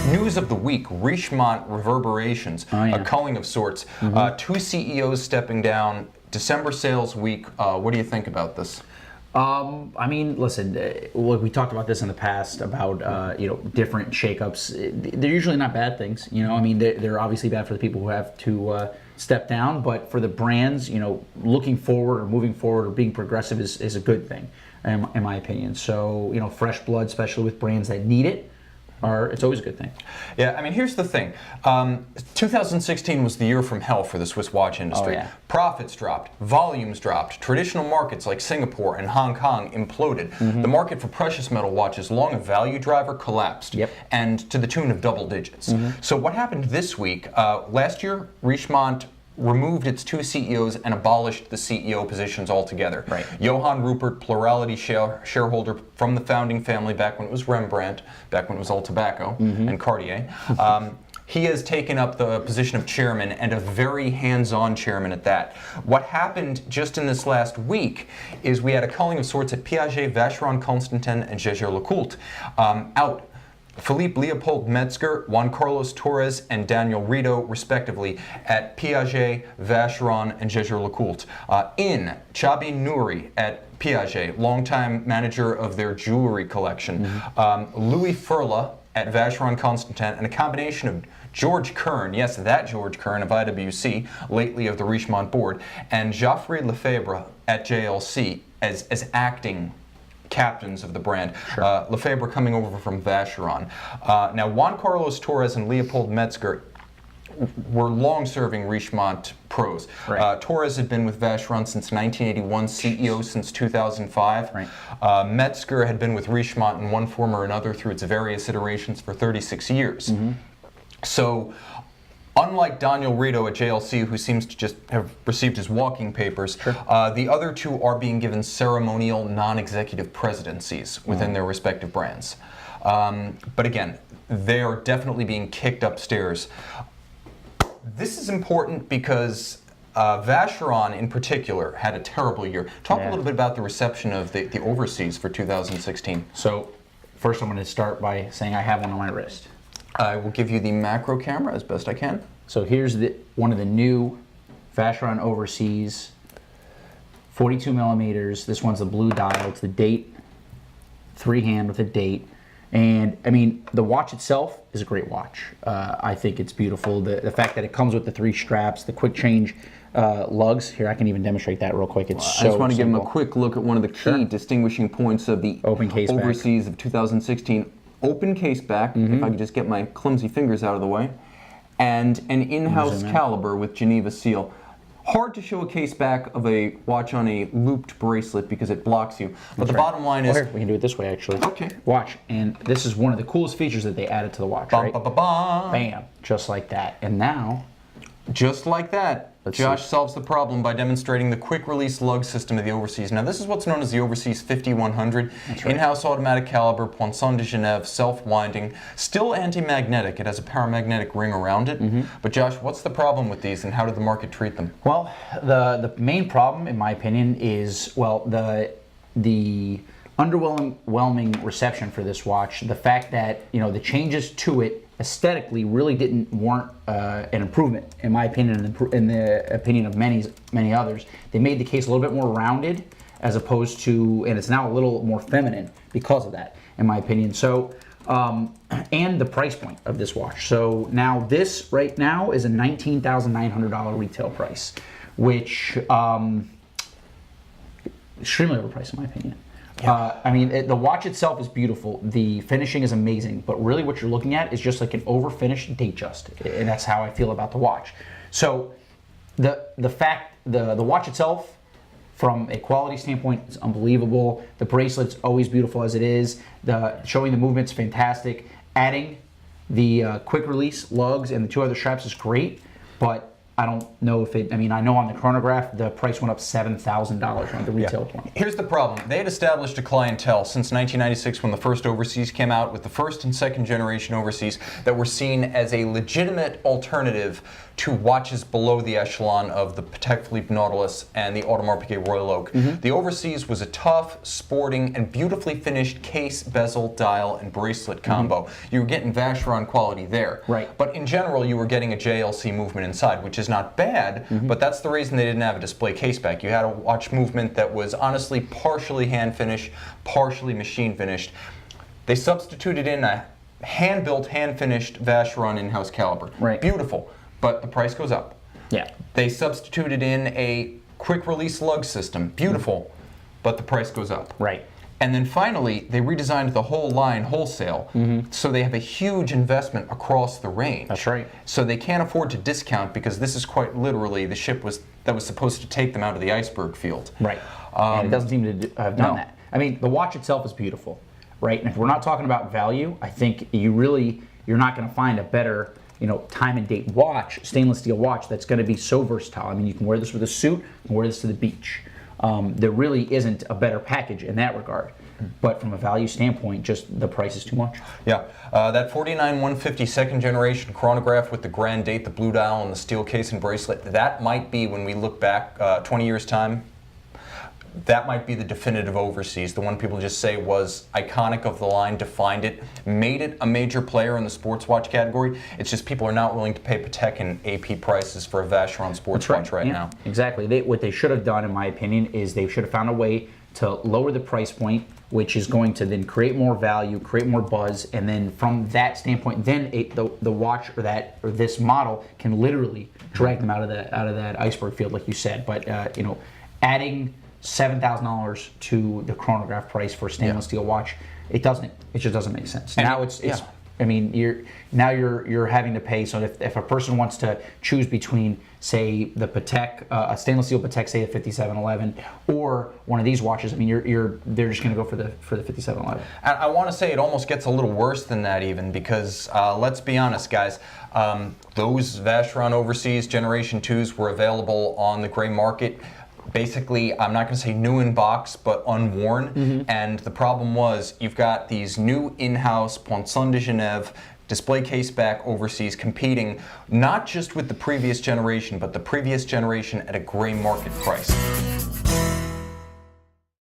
News of the week, Richemont reverberations, a culling of sorts. Two CEOs stepping down, December sales week. What do you think about this? I mean, listen, we talked about this in the past about, different shakeups. They're usually not bad things, I mean, they're obviously bad for the people who have to step down, but for the brands, looking forward or moving forward or being progressive is a good thing, in my opinion. So, fresh blood, especially with brands that need it, it's always a good thing. Yeah, I mean, here's the thing. 2016 was the year from hell for the Swiss watch industry. Oh, yeah. Profits dropped, volumes dropped, traditional markets like Singapore and Hong Kong imploded. The market for precious metal watches, long a value driver, collapsed, and to the tune of double digits. So what happened this week? Last year, Richemont removed its two CEOs and abolished the CEO positions altogether. Johann Rupert, plurality shareholder from the founding family back when it was Rembrandt, back when it was Old Tobacco and Cartier. He has taken up the position of chairman, and a very hands-on chairman at that. What happened just in this last week is we had a culling of sorts at Piaget, Vacheron Constantin, and Jaeger-LeCoultre out. Philippe Leopold Metzger, Juan Carlos Torres, and Daniel Rito, respectively, at Piaget, Vacheron, and Jaeger-LeCoultre. In Chabi Nouri at Piaget, longtime manager of their jewelry collection. Louis Furla at Vacheron Constantin, and a combination of George Kern, yes, that George Kern of IWC, lately of the Richemont board, and Geoffrey Lefebvre at JLC as acting captains of the brand. Lefebvre coming over from Vacheron. Now, Juan Carlos Torres and Leopold Metzger were long-serving Richemont pros. Torres had been with Vacheron since 1981, CEO since 2005. Metzger had been with Richemont in one form or another through its various iterations for 36 years. So, unlike Daniel Rito at JLC, who seems to just have received his walking papers, the other two are being given ceremonial non-executive presidencies within their respective brands. But again, they are definitely being kicked upstairs. This is important because Vacheron in particular had a terrible year. Talk a little bit about the reception of the Overseas for 2016. So, first I'm going to start by saying I have one on my wrist. I will give you the macro camera as best I can. So here's one of the new Vacheron Overseas, 42 millimeters. This one's the blue dial. It's the date, three-hand with a date. And I mean, the watch itself is a great watch. I think it's beautiful. The fact that it comes with the three straps, the quick change lugs. Here, I can even demonstrate that real quick. It's so I just want to simple. give them a quick look at one of the key distinguishing points of the Open case Overseas back. of 2016. Open case back, if I could just get my clumsy fingers out of the way, and an in-house caliber with Geneva seal. Hard to show a case back of a watch on a looped bracelet because it blocks you. But the bottom line is... Here, we can do it this way, actually. Okay. Watch, and this is one of the coolest features that they added to the watch, right? Bam, just like that. And now... Just like that, Josh solves the problem by demonstrating the quick-release lug system of the Overseas. Now, this is what's known as the Overseas 5100. In-house automatic caliber, Poinçon de Genève, self-winding, still anti-magnetic. It has a paramagnetic ring around it. But Josh, what's the problem with these, and how did the market treat them? Well, the main problem, in my opinion, is, well, the underwhelming reception for this watch. The fact that, the changes to it aesthetically really didn't warrant an improvement, in my opinion, and in the opinion of many others. They made the case a little bit more rounded, as opposed to, and it's now a little more feminine because of that, in my opinion. So, and the price point of this watch. So now this right now is a $19,900 retail price, which extremely overpriced, in my opinion. I mean, the watch itself is beautiful. The finishing is amazing, but really what you're looking at is just like an over-finished date just, and that's how I feel about the watch. So the watch itself, from a quality standpoint, is unbelievable. The bracelet's always beautiful as it is. Showing the movement's fantastic. Adding the quick release lugs and the two other straps is great, but I don't know if it, I mean, I know on the chronograph, the price went up $7,000 on the retail point. Here's the problem. They had established a clientele since 1996 when the first Overseas came out, with the first and second generation Overseas, that were seen as a legitimate alternative to watches below the echelon of the Patek Philippe Nautilus and the Audemars Piguet Royal Oak. The Overseas was a tough, sporting, and beautifully finished case, bezel, dial, and bracelet combo. You were getting Vacheron quality there. Right. But in general, you were getting a JLC movement inside, which is not bad, but that's the reason they didn't have a display caseback. You had a watch movement that was honestly partially hand finished, partially machine finished. They substituted in a hand-built, hand-finished Vacheron in-house caliber. Right. Beautiful, but the price goes up. Yeah. They substituted in a quick-release lug system. Beautiful, but the price goes up. Right. And then finally, they redesigned the whole line wholesale, so they have a huge investment across the range. That's right. So they can't afford to discount, because this is quite literally the ship that was supposed to take them out of the iceberg field. Right. And it doesn't seem to have done that. I mean, the watch itself is beautiful, right? And if we're not talking about value, I think you're not going to find a better, time and date watch, stainless steel watch, that's going to be so versatile. I mean, you can wear this with a suit, you can wear this to the beach. There really isn't a better package in that regard. But from a value standpoint, just the price is too much. Yeah, that 49-150 second generation chronograph with the grand date, the blue dial, and the steel case and bracelet, that might be, when we look back 20 years' time, that might be the definitive Overseas. The one people just say was iconic of the line, defined it, made it a major player in the sports watch category. It's just people are not willing to pay Patek and AP prices for a Vacheron sports watch right now. Exactly. What they should have done, in my opinion, is they should have found a way to lower the price point, which is going to then create more value, create more buzz, and then from that standpoint, then the watch or this model can literally drag them out of that iceberg field, like you said. But adding $7,000 to the chronograph price for a stainless steel watch, it just doesn't make sense. And now it's I mean, you're having to pay. So if a person wants to choose between, say, the Patek, a stainless steel Patek, say the 5711, or one of these watches, I mean, they're just going to go for the 5711. And I want to say it almost gets a little worse than that, even, because let's be honest, guys. Those Vacheron Overseas Generation 2s were available on the gray market. Basically, I'm not going to say new in box, but unworn. And the problem was, you've got these new in-house Poinçon de Genève display case back Overseas competing not just with the previous generation, but the previous generation at a gray market price.